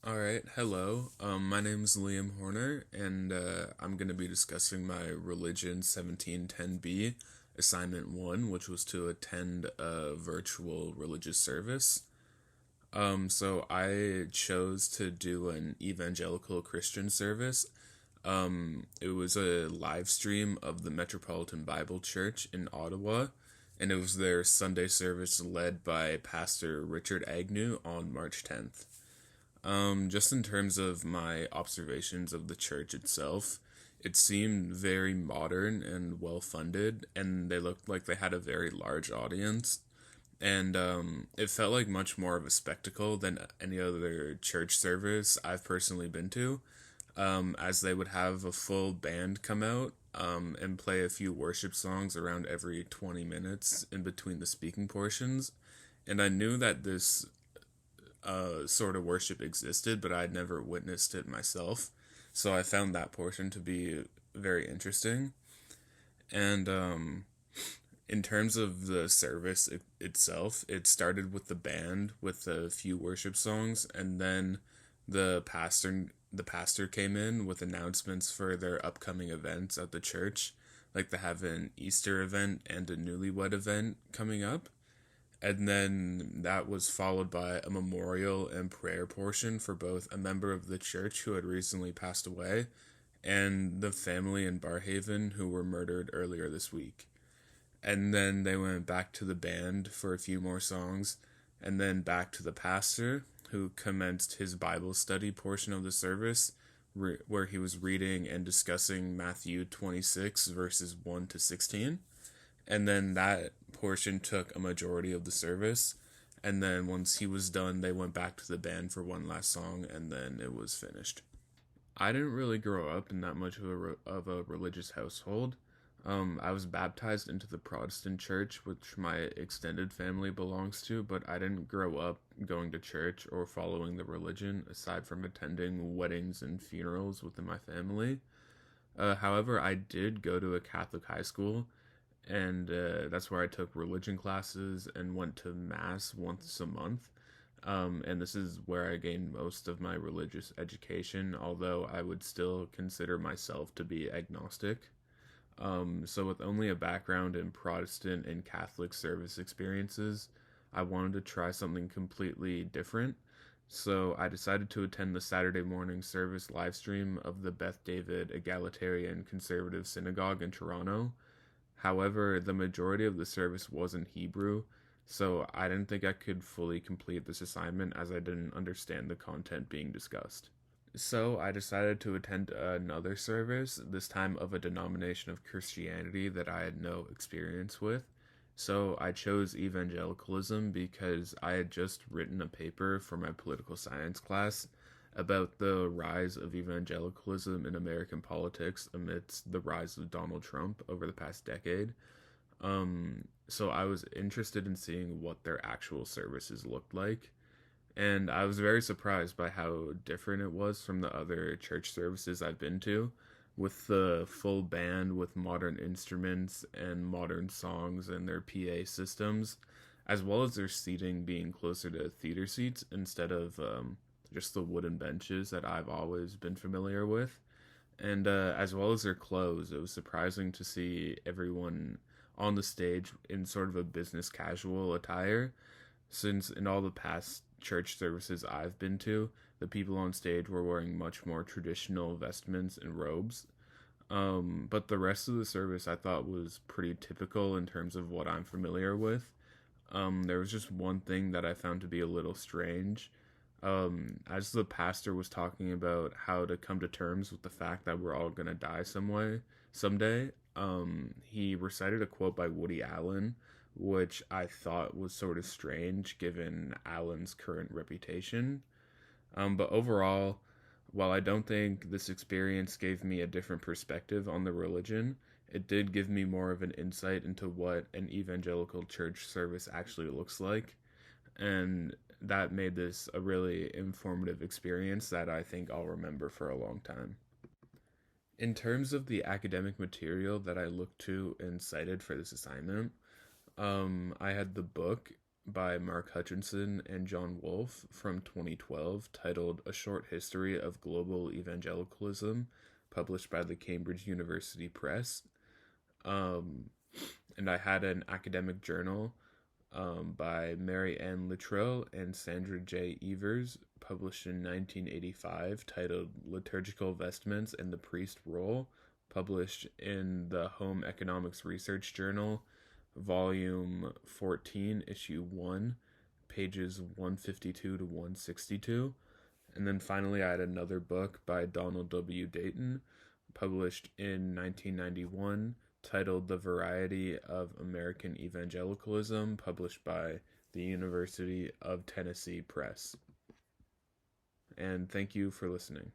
Alright, hello. My name's Liam Horner, and I'm going to be discussing my Religion 1710B, Assignment 1, which was to attend a virtual religious service. So I chose to do an evangelical Christian service. It was a live stream of the Metropolitan Bible Church in Ottawa, and it was their Sunday service led by Pastor Richard Agnew on March 10th. Just in terms of my observations of the church itself, it seemed very modern and well funded, and they looked like they had a very large audience. And it felt like much more of a spectacle than any other church service I've personally been to, as they would have a full band come out and play a few worship songs around every 20 minutes in between the speaking portions. And I knew that this sort of worship existed, but I'd never witnessed it myself. So I found that portion to be very interesting. And in terms of the service itself, it started with the band with a few worship songs, and then the pastor came in with announcements for their upcoming events at the church. Like they have an Easter event and a newlywed event coming up. And then that was followed by a memorial and prayer portion for both a member of the church who had recently passed away and the family in Barhaven who were murdered earlier this week. And then they went back to the band for a few more songs, and then back to the pastor who commenced his Bible study portion of the service, where he was reading and discussing Matthew 26, verses 1 to 16. And then that portion took a majority of the service. And then once he was done, they went back to the band for one last song, and then it was finished. I didn't really grow up in that much of a religious household. I was baptized into the Protestant church, which my extended family belongs to, but I didn't grow up going to church or following the religion aside from attending weddings and funerals within my family. However, I did go to a Catholic high school, and that's where I took religion classes and went to mass once a month. And this is where I gained most of my religious education, although I would still consider myself to be agnostic. So, with only a background in Protestant and Catholic service experiences, I wanted to try something completely different. So, I decided to attend the Saturday morning service live stream of the Beth David Egalitarian Conservative Synagogue in Toronto. However, the majority of the service was in Hebrew, so I didn't think I could fully complete this assignment as I didn't understand the content being discussed. So I decided to attend another service, this time of a denomination of Christianity that I had no experience with. So I chose Evangelicalism because I had just written a paper for my political science class about the rise of evangelicalism in American politics amidst the rise of Donald Trump over the past decade. So I was interested in seeing what their actual services looked like, and I was very surprised by how different it was from the other church services I've been to, with the full band with modern instruments and modern songs and their PA systems, as well as their seating being closer to theater seats instead of just the wooden benches that I've always been familiar with. And as well as their clothes, it was surprising to see everyone on the stage in sort of a business casual attire, since in all the past church services I've been to, the people on stage were wearing much more traditional vestments and robes. But the rest of the service I thought was pretty typical in terms of what I'm familiar with. There was just one thing that I found to be a little strange. As the pastor was talking about how to come to terms with the fact that we're all gonna die someday, he recited a quote by Woody Allen, which I thought was sort of strange given Allen's current reputation. But overall, while I don't think this experience gave me a different perspective on the religion, it did give me more of an insight into what an evangelical church service actually looks like. And that made this a really informative experience that I think I'll remember for a long time. In terms of the academic material that I looked to and cited for this assignment, I had the book by Mark Hutchinson and John Wolffe from 2012, titled A Short History of Global Evangelicalism, published by the Cambridge University Press. And I had an academic journal by Mary Ann Littrell and Sandra J. Evers, published in 1985, titled Liturgical Vestments and the Priest Role, published in the Home Economics Research Journal, Volume 14, Issue 1, pages 152 to 162. And then finally, I had another book by Donald W. Dayton, published in 1991, titled The Variety of American Evangelicalism, published by the University of Tennessee Press. And thank you for listening.